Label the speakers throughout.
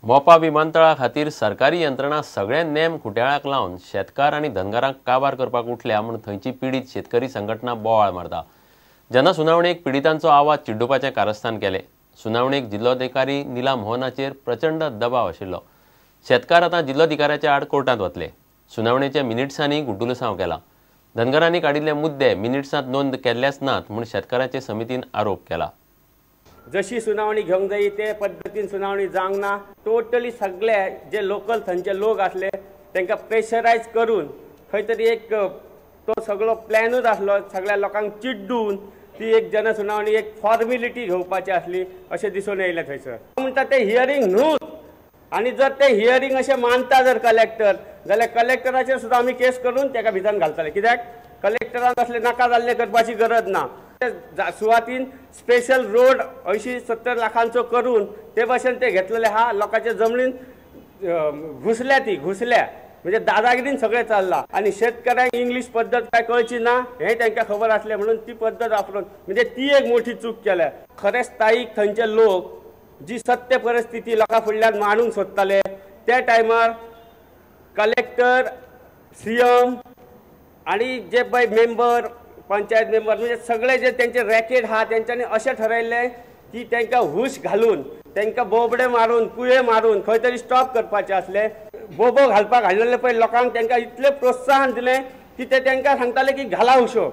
Speaker 1: मोपा विमानतळा खातीर सरकारी यंत्रणा सगळे नेम खुट्याळ्याक लावन शेतकार आनी धनगरांक काबार करपाक उठल्या म्हूण थंयची पीडित शेतकरी संघटना बोवाळ मारता। जनसुनावणेक पीडितांचो आवाज चिड्डुवपाचें कारस्थान केलें। सुनावणेक जिल्लोधिकारी नीला मोहनाचेर प्रचंड दबाव आशिल्लो। शेतकार आतां जिल्लोधिकाऱ्याच्या आड कोर्टांत वतले। सुनावणेच्या मिनिट्सांनी गुड्डुलसांव केला। धनगरांनी काडिल्ले मुद्दे मिनिट्सांत नोंद केल्लेच नात म्हूण शेतकाराचे समितीन आरोप केला।
Speaker 2: जशी सुनावणी घेवंक जाय ते पद्दतीन सुनावणी जावंक ना। टोटली सगळे जे लोकल थंयचे लोक आसले तांकां प्रेशरायज करून खंय तरी एक तो सगळो प्लॅनूच आसलो सगळ्या लोकांक चिड्डून ती एक जनसुनावणी एक फॉर्मेलिटी घेवपाची आसली अशें दिसून येयलें थंयसर। म्हणटा ते हियरींग न्हूच आनी जर ते हियरींग अशें मानता जर कलेक्टर जाल्यार कलेक्टराचेर सुद्दां आमी केस करून ताका भितन घालतले। कित्याक कलेक्टरान असले नाका जाल्ले करपाची गरज ना। सुवातीन स्पेशल रोड 80-70 लाखांचो करून ते भाशेन ते घेतलेले हा लोकांच्या जमनीन घुसल्या म्हणजे दादागिरीन सगळे चालला आणि शेतकऱ्यांक इंग्लिश पद्धत काय कळची ना हे तांकां खबर असले म्हणून ती पद्धत वापरून म्हणजे ती एक मोठी चूक केल्या। खरे स्थायीक थंयचे लोक जी सत्य परिस्थिती लोकां फुडल्यान मांडूंक सोदताले त्या टायमार कलेक्टर सीएम आणि जे पळय मेंबर पंचायत मेंबर म्हणजे सगळे जे त्यांचे रॅकेट हा त्यांच्यानी अशें ठरयल्ले की तांकां हुश घालून तांकां बोबडे मारून कुये मारून खंय तरी स्टॉप करपाचे असले। बोबो घालपाक हाडलेले पळय लोकांक तांकां इतले प्रोत्साहन दिलें की ते तांकां सांगताले की घाला हुशो।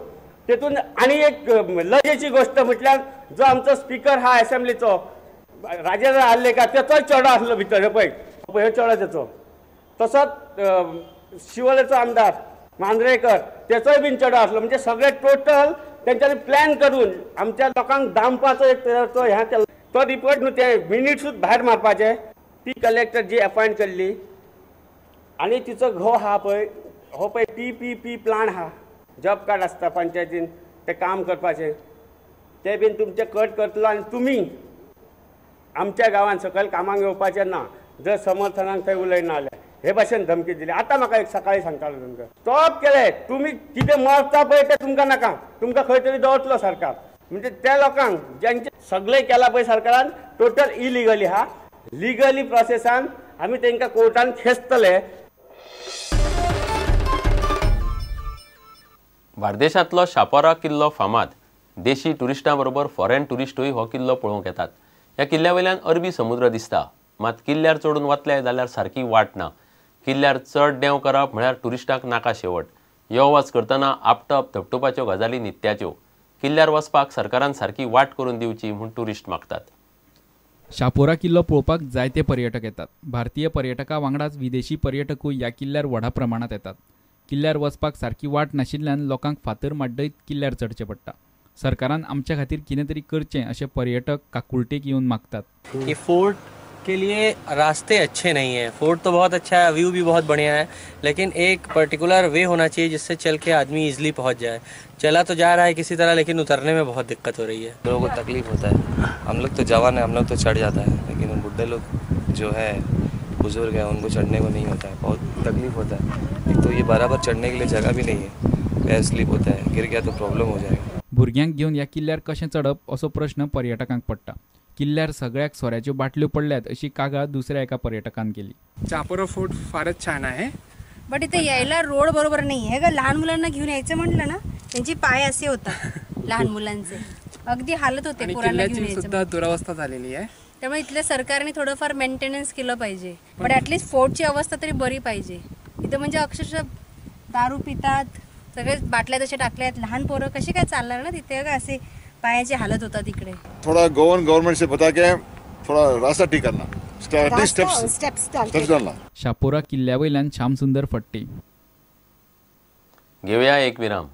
Speaker 2: तेतून आनी एक लजेची गोष्ट म्हटल्यार जो आमचो स्पीकर हा असेंब्लीचो राजेंद्र आर्लेकर तेचोय चेडो आसलो भितर पळय हो चेडो तेचो। तसोच शिवोलेचो आमदार मांद्रेकर तेचोय बीन चेडो आसलो। म्हणजे सगळे टोटल तेंच्यांनी प्लॅन करून आमच्या लोकांक दामपाचो एक तराचो ह्या केलो। तो रिपोर्ट न्हू ते मिनिट्सूच भायर मारपाचे। ती कलेक्टर जी अपॉयंट केल्ली आनी तिचो घो हा पळय हो पळय PPP प्लान हा जॉब कार्ड आसता पंचायतीन ते काम करपाचें ते बीन तुमचे कट करतलो आनी तुमी आमच्या गांवांत सकयल कामाक येवपाचें ना जर समर्थनाक थंय उलयना जाल्यार हे भाशेन धमकी दिली। आता म्हाका एक सकाळी सांगतालो तुमकां स्टॉप केले तुमी कितें मरता पळय ते तुमकां नाका तुमकां खंय तरी दवरतलो सरकार। म्हणजे त्या लोकांक ज्यांचे सगळे केला पळय सरकारान टोटल इलिगली हा लिगली प्रोसेसान आमी तांकां कोर्टान खेचतले।
Speaker 1: बार्देशांतलो शापोरा किल्लो फामाद। देशी टुरिस्टां बरोबर फॉरेन टुरिस्टूय हो किल्लो पळोवंक येतात। ह्या किल्ल्या अरबी समुद्र दिसता मात किल्ल्यार चडून वतले जाल्यार सारकी वाट ना। किल्ल्यार चड देंव करप म्हळ्यार टुरिस्टांक नाका शेवट। यो वच करतना आपटप धपटुपाच्यो गजाली नित्याच्यो। किल्ल्यार वचपाक सरकारान सारकी वाट करून दिवची म्हूण टुरिस्ट मागतात।
Speaker 3: शापोरा किल्लो पळोवपाक जायते पर्यटक येतात। भारतीय पर्यटकां वांगडाच विदेशी पर्यटकूय ह्या किल्ल्यार व्हडा प्रमाणात येतात। किल्ल्यार वचपाक सारकी वाट नाशिल्ल्यान लोकांक फातर माड्डयत किल्ल्यार चडचें पडटा। सरकारान आमच्या खातीर कितें तरी करचें अशें पर्यटक काकुळटेक येवन मागतात।
Speaker 4: ये फोर्ट के लिए रास्ते अच्छे नहीं है। फोर्ट तो बहुत अच्छा है, व्यू भी बहुत बढ़िया है, लेकिन एक पर्टिकुलर वे होना चाहिए जिससे चल के आदमी इजीली पहुंच जाए। चला तो जा रहा है किसी तरह लेकिन उतरने में बहुत दिक्कत हो रही है।
Speaker 5: लोगों को तकलीफ होता है। हम लोग तो जवान है हम लोग तो चढ़ जाता है लेकिन बुढ़े लोग जो है बुजुर्ग हैं उनको चढ़ने को नहीं होता है। बहुत तकलीफ होता है। एक तो ये बराबर चढ़ने के लिए जगह भी नहीं है। पैर स्लिप होता है गिर गया तो प्रॉब्लम हो जाएगा।
Speaker 3: भुरग्यांक घेवन ह्या किल्ल्यार कशें चढप असो प्रश्न पर्यटकांक पडटा। किल्ल्यार सगळ्याक सोऱ्याच्यो बाटल्यो पडल्यात अशी कागाळ दुसऱ्या एका पर्यटकान केली।
Speaker 6: शापोरा फोर्ट फारच छान आहे
Speaker 7: बट इथे यायला रोड बरोबर नाही आहे। लहान मुलांना घेऊन यायचं म्हटलं ना त्यांची पाय असे होतात लहान मुलांचे अगदी हालत होते पोरांना घेऊन यायचं
Speaker 6: सुद्धा दुरावस्था झालेली आहे।
Speaker 7: त्यामुळे इथल्या सरकारने थोडंफार मेंटेनन्स केलं पाहिजे पण ॲटलिस्ट फोर्टची अवस्था तरी बरी पाहिजे। इथं म्हणजे अक्षरशः दारू पितात सगळे बाटल्या तसे टाकल्यात लहान पोरं कशी काय चालणार ना तिथे का असे पायाची हालत होतात इकडे।
Speaker 8: थोड़ा गवर्नमेंट से बता के थोड़ा रास्ता ठीक करना स्टेप्स डालना।
Speaker 3: शापोरा किल्ल्यावयल्यान श्याम सुंदर फट्टे।
Speaker 1: घेऊया एक विराम।